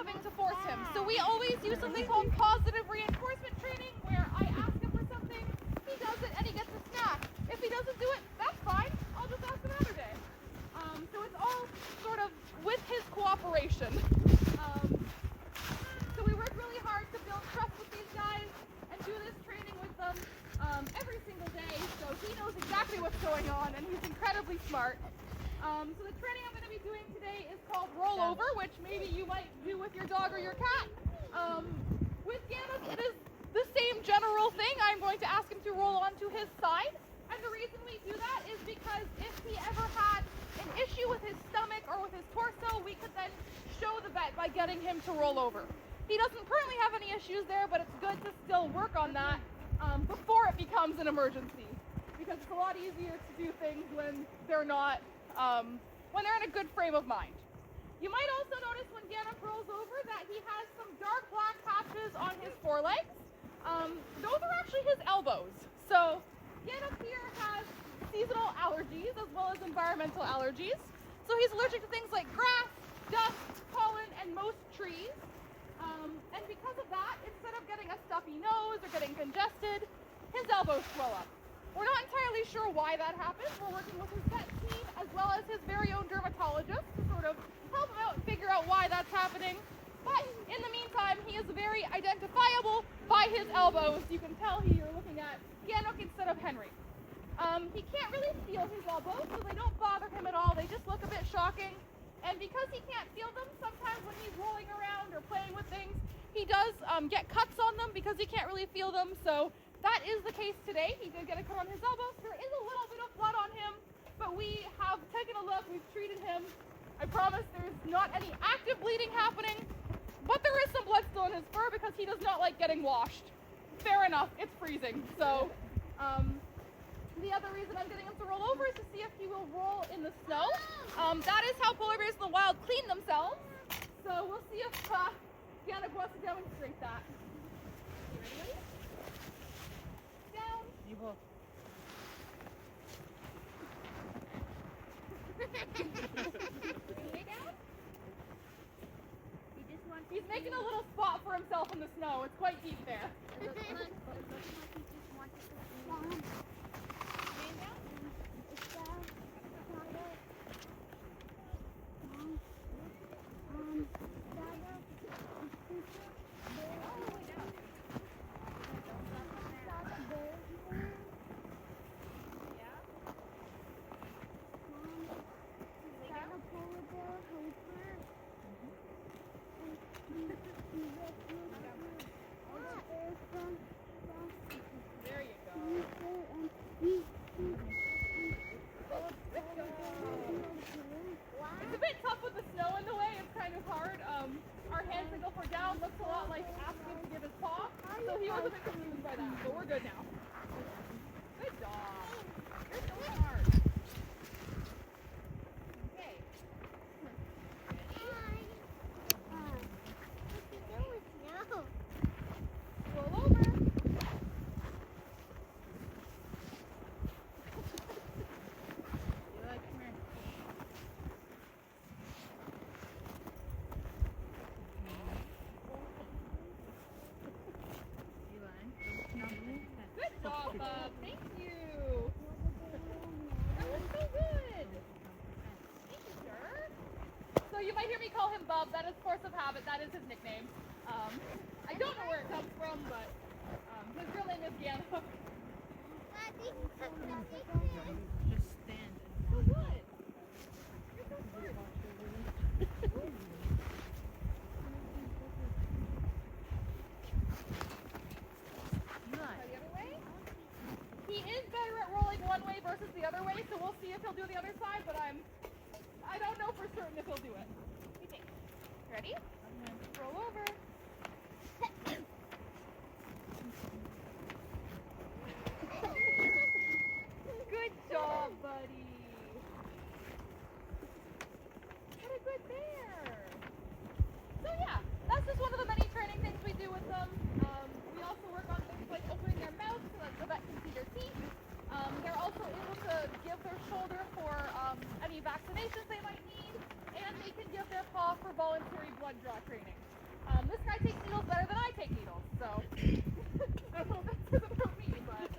having to force him. So we always use something called positive reinforcement training, where I ask him for something, he does it, and he gets a snack. If he doesn't do it, that's fine. I'll just ask another day. So it's all sort of with his cooperation. So we work really hard to build trust with these guys and do this training with them every single day. So he knows exactly what's going on, and he's incredibly smart. So the training I'm going to be doing today is called rollover, which maybe you might do with your dog or your cat. With Gannon, it is the same general thing. I'm going to ask him to roll onto his side. And the reason we do that is because if he ever had an issue with his stomach or with his torso, we could then show the vet by getting him to roll over. He doesn't currently have any issues there, but it's good to still work on that before it becomes an emergency. Because it's a lot easier to do things when they're not, when they're in a good frame of mind. You might also notice when Gannon rolls over that he has some dark black patches on his forelegs. Those are actually his elbows. So Gannon here has seasonal allergies as well as environmental allergies. So he's allergic to things like grass, dust, pollen, and most trees. And because of that, instead of getting a stuffy nose or getting congested, his elbows swell up. We're not entirely sure why that happens. We're working with his vet team as well as his very own dermatologist to sort of help him out and figure out why that's happening. But in the meantime, he is very identifiable by his elbows. You can tell you're looking at Gannon instead of Henry. He can't really feel his elbows, so they don't bother him at all. They just look a bit shocking. And because he can't feel them, sometimes when he's rolling around or playing with things, he does get cuts on them because he can't really feel them. So that is the case today. He did get a cut on his elbows. There is a little bit of blood on him, but we have taken a look. We've treated him. I promise there's not any active bleeding happening, but there is some blood still in his fur because he does not like getting washed. Fair enough. It's freezing. So the other reason I'm getting him to roll over is to see if he will roll in the snow. That is how polar bears in the wild clean themselves. So we'll see if Gannon wants to demonstrate that. You ready? Down. You will. Lay down. He's making a little spot for himself in the snow. It's quite deep there. There you go. It's a bit tough with the snow in the way. It's kind of hard. Our hand signal for down looks a lot like asking to give his paw, so he was a bit confused by that. But we're good now. Good dog. You're so smart. Okay. Roll over. Good job, Bub. Thank you. That was so good. Thank you, sir. So you might hear me call him Bub. That is force of habit. That is his nickname. I don't know where it comes from, but his real name is Gannon. Just stand. So good. You're so smart. Try the other way. He is better at rolling one way versus the other way, so we'll see if he'll do the other side, but I don't know for certain if he'll do it. You think? Ready? Roll over. Good job, buddy. What a good bear. So yeah, that's just one of the many training things we do with them. We also work on things like opening their mouth so that the vet can see their teeth. They're also able to give their shoulder for any vaccinations they might need, and they can give their paw for voluntary blood draw training. This guy takes needles better than I take needles, so I don't know if that says about me, but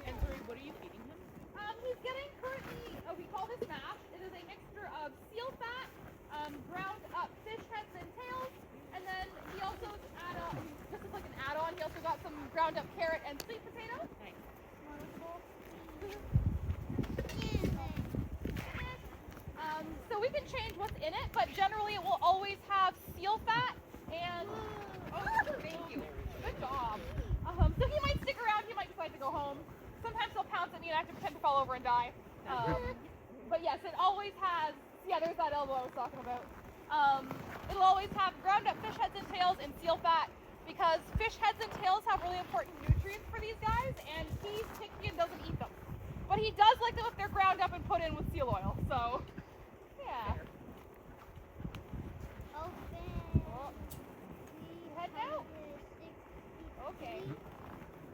And sorry, what are you feeding him? he's getting currently, we call this mash. It is a mixture of seal fat, ground up fish heads and tails, and then he also this is like an add-on, he also got some ground up carrot and sweet potato. Nice. So we can change what's in it, but generally it will always have seal fat and thank you. Good job. So he might stick around, he might decide to go home. Sometimes he'll pounce at me and I have to pretend to fall over and die. But yes, it always has, there's that elbow I was talking about. It'll always have ground up fish heads and tails and seal fat because fish heads and tails have really important nutrients for these guys, and he's picky and doesn't eat them. But he does like them if they're ground up and put in with seal oil, so yeah. Oh, head out? Okay.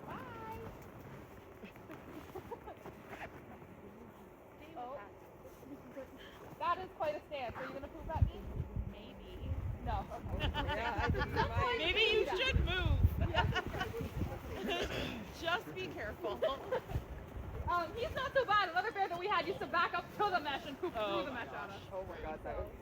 Bye. Oh. That is quite a stance. Are you going to poop at me? Maybe. No. Okay. Yeah, I think you might. Maybe you should move. Just be careful. He's not so bad. Another bear that we had used to back up to the mesh and poop through the mesh on us. Oh my god, that would be